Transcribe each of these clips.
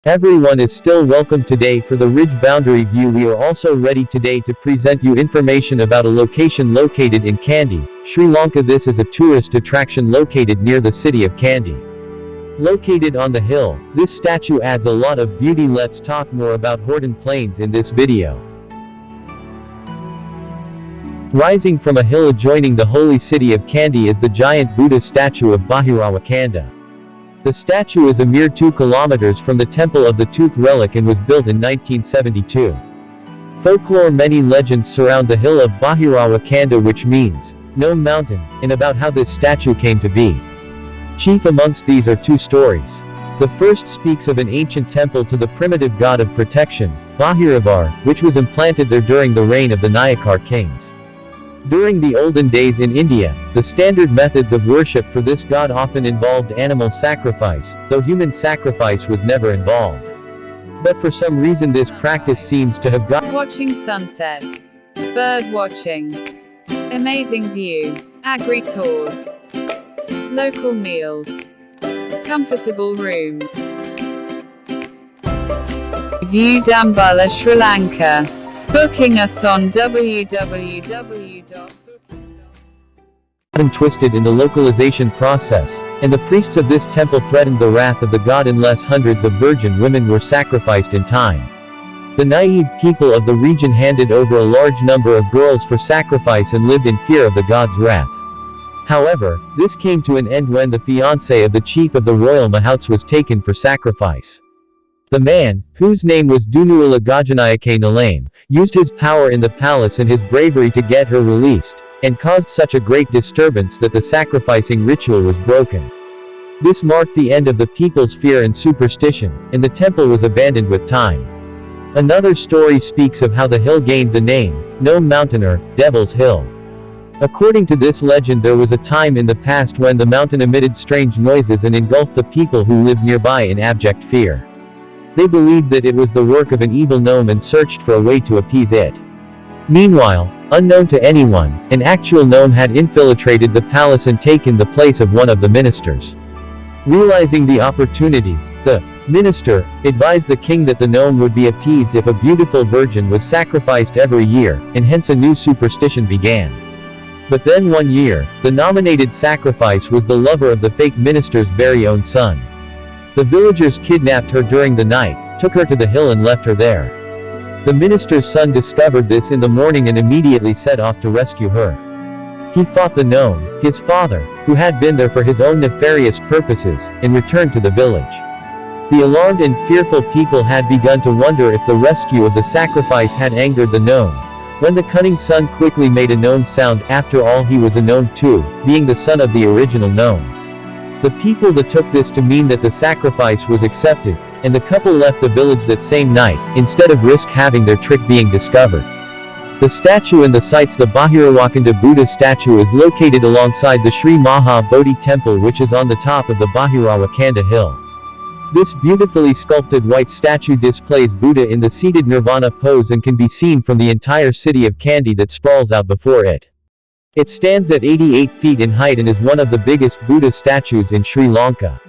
Everyone is still welcome today for the ridge boundary view. We are also ready today to present you information about a location located in Kandy, Sri Lanka. This is a tourist attraction located near the city of Kandy. Located on the hill, this statue adds a lot of beauty. Let's talk more about Horton Plains in this video. Rising from a hill adjoining the holy city of Kandy is the giant Buddha statue of Bahirawakanda. The statue is a mere 2 kilometers from the Temple of the Tooth Relic and was built in 1972. Folklore. Many legends surround the hill of Bahirawakanda, which means Gnome Mountain, and about how this statue came to be. Chief amongst these are 2 stories. The first speaks of an ancient temple to the primitive god of protection, Bahirawa, which was implanted there during the reign of the Nayakar kings. During the olden days in India, the standard methods of worship for this god often involved animal sacrifice, though human sacrifice was never involved. But for some reason this practice seems to have got watching sunset, bird watching, amazing view, agri tours, local meals, comfortable rooms. View Dambala, Sri Lanka. Booking us on twisted in the localization process, and the priests of this temple threatened the wrath of the god unless hundreds of virgin women were sacrificed in time. The naive people of the region handed over a large number of girls for sacrifice and lived in fear of the god's wrath. However, this came to an end when the fiancé of the chief of the royal Mahouts was taken for sacrifice. The man, whose name was Dunuala Gajanayake Nalame, used his power in the palace and his bravery to get her released, and caused such a great disturbance that the sacrificing ritual was broken. This marked the end of the people's fear and superstition, and the temple was abandoned with time. Another story speaks of how the hill gained the name, Gnome Mountain or Devil's Hill. According to this legend, there was a time in the past when the mountain emitted strange noises and engulfed the people who lived nearby in abject fear. They believed that it was the work of an evil gnome and searched for a way to appease it. Meanwhile, unknown to anyone, an actual gnome had infiltrated the palace and taken the place of one of the ministers. Realizing the opportunity, the minister advised the king that the gnome would be appeased if a beautiful virgin was sacrificed every year, and hence a new superstition began. But then one year, the nominated sacrifice was the lover of the fake minister's very own son. The villagers kidnapped her during the night, took her to the hill and left her there. The minister's son discovered this in the morning and immediately set off to rescue her. He fought the gnome, his father, who had been there for his own nefarious purposes, and returned to the village. The alarmed and fearful people had begun to wonder if the rescue of the sacrifice had angered the gnome, when the cunning son quickly made a gnome sound. After all, he was a gnome too, being the son of the original gnome. The people took this to mean that the sacrifice was accepted, and the couple left the village that same night, instead of risk having their trick being discovered. The statue and the sites. The Bahirawakanda Buddha statue is located alongside the Sri Maha Bodhi temple, which is on the top of the Bahirawakanda hill. This beautifully sculpted white statue displays Buddha in the seated nirvana pose and can be seen from the entire city of Kandy that sprawls out before it. It stands at 88 feet in height and is one of the biggest Buddha statues in Sri Lanka.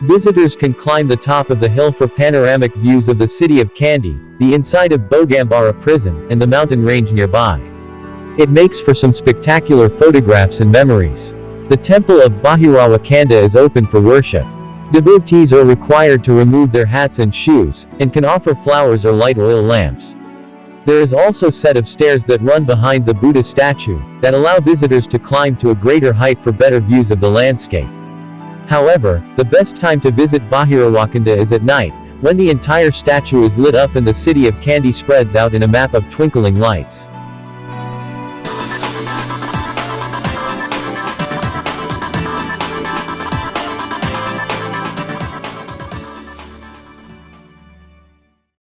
Visitors can climb the top of the hill for panoramic views of the city of Kandy, the inside of Bogambara prison, and the mountain range nearby. It makes for some spectacular photographs and memories. The temple of Bahirawakanda is open for worship. Devotees are required to remove their hats and shoes, and can offer flowers or light oil lamps. There is also a set of stairs that run behind the Buddha statue, that allow visitors to climb to a greater height for better views of the landscape. However, the best time to visit Bahirawakanda is at night, when the entire statue is lit up and the city of Kandy spreads out in a map of twinkling lights.